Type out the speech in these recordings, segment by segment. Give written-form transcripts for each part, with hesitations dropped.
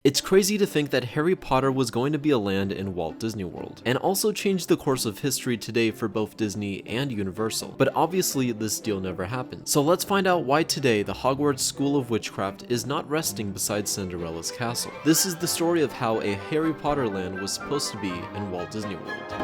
It's crazy to think that Harry Potter was going to be a land in Walt Disney World, and also change the course of history today for both Disney and Universal, but obviously this deal never happened. So let's find out why today the Hogwarts School of Witchcraft is not resting beside Cinderella's castle. This is the story of how a Harry Potter land was supposed to be in Walt Disney World.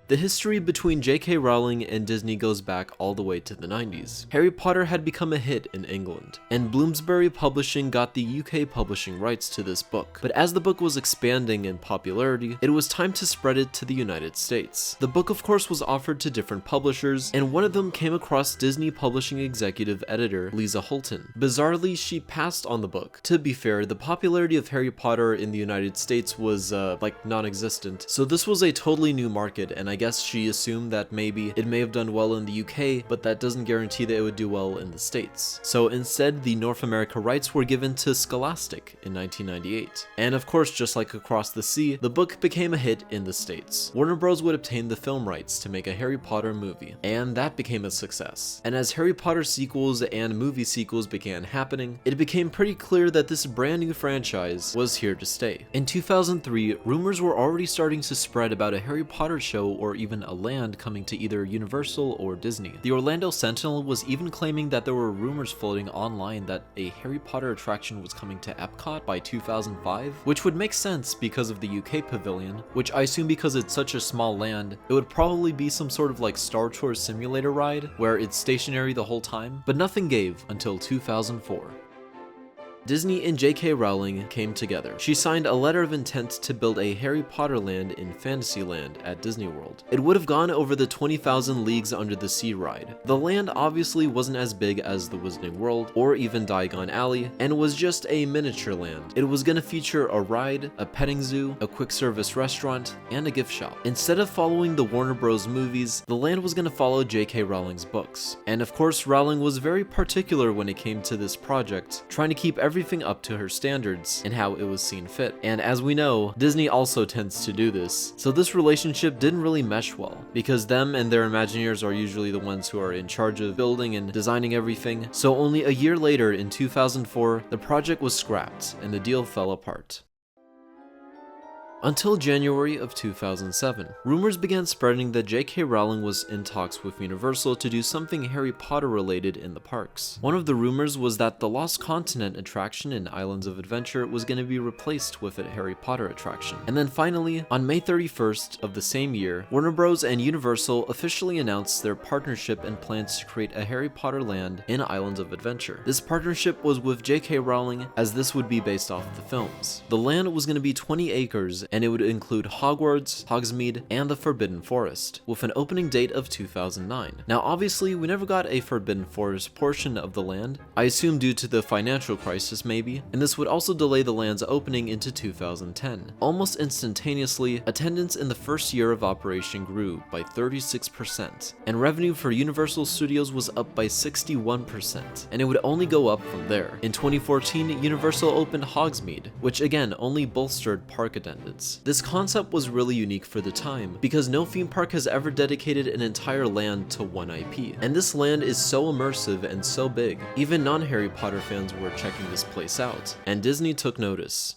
The history between J.K. Rowling and Disney goes back all the way to the 90s. Harry Potter had become a hit in England, and Bloomsbury Publishing got the UK publishing rights to this book. But as the book was expanding in popularity, it was time to spread it to the United States. The book of course was offered to different publishers, and one of them came across Disney publishing executive editor Lisa Holton. Bizarrely, she passed on the book. To be fair, the popularity of Harry Potter in the United States was like non-existent, so this was a totally new market, and I guess she assumed that maybe it may have done well in the UK, but that doesn't guarantee that it would do well in the States. So instead, the North America rights were given to Scholastic in 1998. And of course, just like Across the Sea, the book became a hit in the States. Warner Bros. Would obtain the film rights to make a Harry Potter movie, and that became a success. And as Harry Potter sequels and movie sequels began happening, it became pretty clear that this brand new franchise was here to stay. In 2003, rumors were already starting to spread about a Harry Potter show or even a land coming to either Universal or Disney. The Orlando Sentinel was even claiming that there were rumors floating online that a Harry Potter attraction was coming to Epcot by 2005, which would make sense because of the UK pavilion, which I assume because it's such a small land, it would probably be some sort of like Star Tours simulator ride where it's stationary the whole time, but nothing gave until 2004. Disney and J.K. Rowling came together. She signed a letter of intent to build a Harry Potter land in Fantasyland at Disney World. It would have gone over the 20,000 Leagues Under the Sea ride. The land obviously wasn't as big as the Wizarding World or even Diagon Alley, and was just a miniature land. It was gonna feature a ride, a petting zoo, a quick service restaurant, and a gift shop. Instead of following the Warner Bros. Movies, the land was gonna follow J.K. Rowling's books. And of course, Rowling was very particular when it came to this project, trying to keep everything up to her standards and how it was seen fit. And as we know, Disney also tends to do this. So this relationship didn't really mesh well, because them and their Imagineers are usually the ones who are in charge of building and designing everything. So only a year later, in 2004, the project was scrapped and the deal fell apart. Until January of 2007, rumors began spreading that J.K. Rowling was in talks with Universal to do something Harry Potter related in the parks. One of the rumors was that the Lost Continent attraction in Islands of Adventure was going to be replaced with a Harry Potter attraction. And then finally, on May 31st of the same year, Warner Bros. And Universal officially announced their partnership and plans to create a Harry Potter land in Islands of Adventure. This partnership was with J.K. Rowling, as this would be based off the films. The land was going to be 20 acres, and it would include Hogwarts, Hogsmeade, and the Forbidden Forest, with an opening date of 2009. Now obviously, we never got a Forbidden Forest portion of the land, I assume due to the financial crisis maybe, and this would also delay the land's opening into 2010. Almost instantaneously, attendance in the first year of operation grew by 36%, and revenue for Universal Studios was up by 61%, and it would only go up from there. In 2014, Universal opened Hogsmeade, which again only bolstered park attendance. This concept was really unique for the time, because no theme park has ever dedicated an entire land to one IP. And this land is so immersive and so big, even non-Harry Potter fans were checking this place out, and Disney took notice.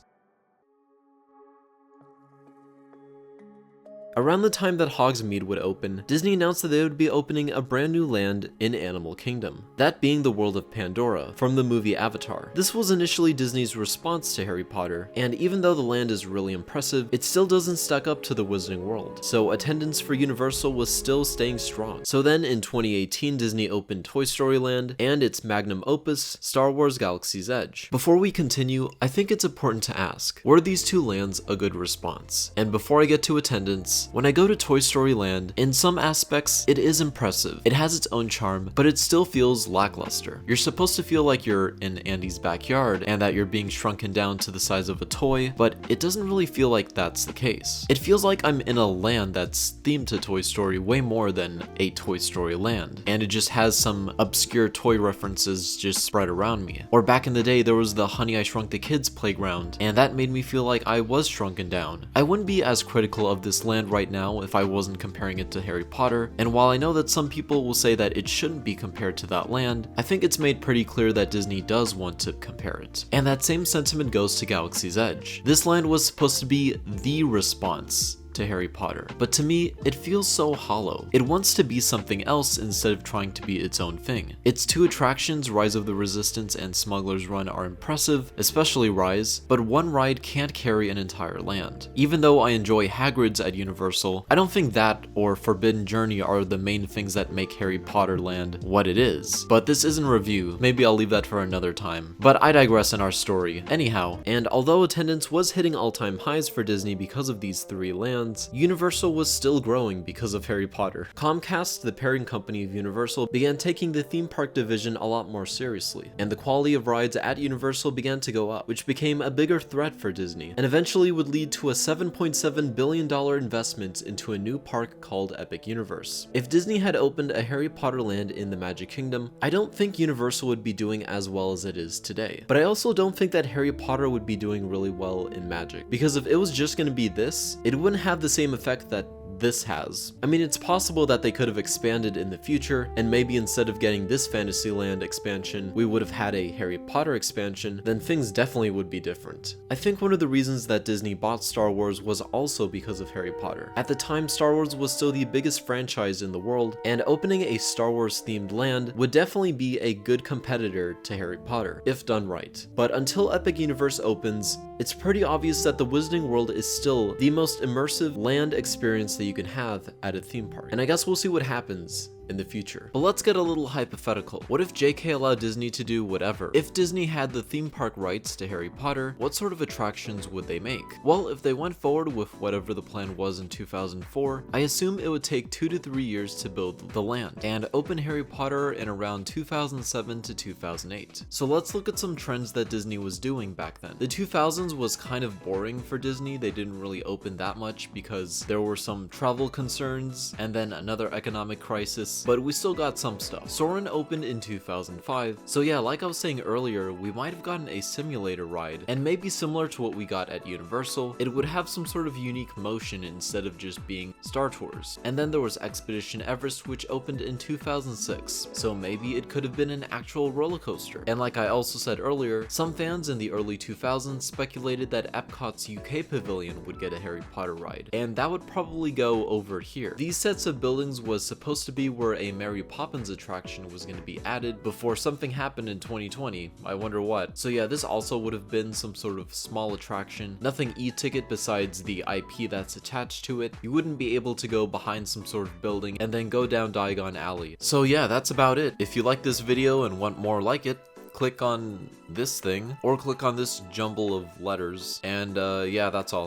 Around the time that Hogsmeade would open, Disney announced that they would be opening a brand new land in Animal Kingdom, that being the world of Pandora from the movie Avatar. This was initially Disney's response to Harry Potter, and even though the land is really impressive, it still doesn't stack up to the Wizarding World, so attendance for Universal was still staying strong. So then in 2018, Disney opened Toy Story Land and its magnum opus, Star Wars Galaxy's Edge. Before we continue, I think it's important to ask, were these two lands a good response? And before I get to attendance, when I go to Toy Story Land, in some aspects, it is impressive. It has its own charm, but it still feels lackluster. You're supposed to feel like you're in Andy's backyard and that you're being shrunken down to the size of a toy, but it doesn't really feel like that's the case. It feels like I'm in a land that's themed to Toy Story way more than a Toy Story land, and it just has some obscure toy references just spread around me. Or back in the day, there was the Honey I Shrunk the Kids playground, and that made me feel like I was shrunken down. I wouldn't be as critical of this land right now if I wasn't comparing it to Harry Potter, and while I know that some people will say that it shouldn't be compared to that land, I think it's made pretty clear that Disney does want to compare it. And that same sentiment goes to Galaxy's Edge. This land was supposed to be the response to Harry Potter, but to me, it feels so hollow. It wants to be something else instead of trying to be its own thing. Its two attractions, Rise of the Resistance and Smuggler's Run, are impressive, especially Rise, but one ride can't carry an entire land. Even though I enjoy Hagrid's at Universal, I don't think that or Forbidden Journey are the main things that make Harry Potter Land what it is. But this isn't a review, maybe I'll leave that for another time. But I digress in our story. Anyhow, and although attendance was hitting all-time highs for Disney because of these three lands, Universal was still growing because of Harry Potter. Comcast, the parent company of Universal, began taking the theme park division a lot more seriously, and the quality of rides at Universal began to go up, which became a bigger threat for Disney, and eventually would lead to a $7.7 billion investment into a new park called Epic Universe. If Disney had opened a Harry Potter land in the Magic Kingdom, I don't think Universal would be doing as well as it is today. But I also don't think that Harry Potter would be doing really well in Magic, because if it was just going to be this, it wouldn't have the same effect that this has. I mean, it's possible that they could have expanded in the future, and maybe instead of getting this Fantasyland expansion, we would have had a Harry Potter expansion, then things definitely would be different. I think one of the reasons that Disney bought Star Wars was also because of Harry Potter. At the time, Star Wars was still the biggest franchise in the world, and opening a Star Wars themed land would definitely be a good competitor to Harry Potter, if done right. But until Epic Universe opens, it's pretty obvious that the Wizarding World is still the most immersive land experience that you can have at a theme park. And I guess we'll see what happens in the future. But let's get a little hypothetical. What if JK allowed Disney to do whatever? If Disney had the theme park rights to Harry Potter, what sort of attractions would they make? Well, if they went forward with whatever the plan was in 2004, I assume it would take 2 to 3 years to build the land, and open Harry Potter in around 2007 to 2008. So let's look at some trends that Disney was doing back then. The 2000s was kind of boring for Disney. They didn't really open that much because there were some travel concerns and then another economic crisis, but we still got some stuff. Soarin' opened in 2005, so yeah, like I was saying earlier, we might have gotten a simulator ride, and maybe similar to what we got at Universal, it would have some sort of unique motion instead of just being Star Tours. And then there was Expedition Everest, which opened in 2006, so maybe it could have been an actual roller coaster. And like I also said earlier, some fans in the early 2000s speculated that Epcot's UK pavilion would get a Harry Potter ride, and that would probably go over here. These sets of buildings was supposed to be where a Mary Poppins attraction was going to be added before something happened in 2020. I wonder what. So yeah, this also would have been some sort of small attraction. Nothing e-ticket besides the IP that's attached to it. You wouldn't be able to go behind some sort of building and then go down Diagon Alley. So yeah, that's about it. If you like this video and want more like it, click on this thing or click on this jumble of letters, and yeah, that's all.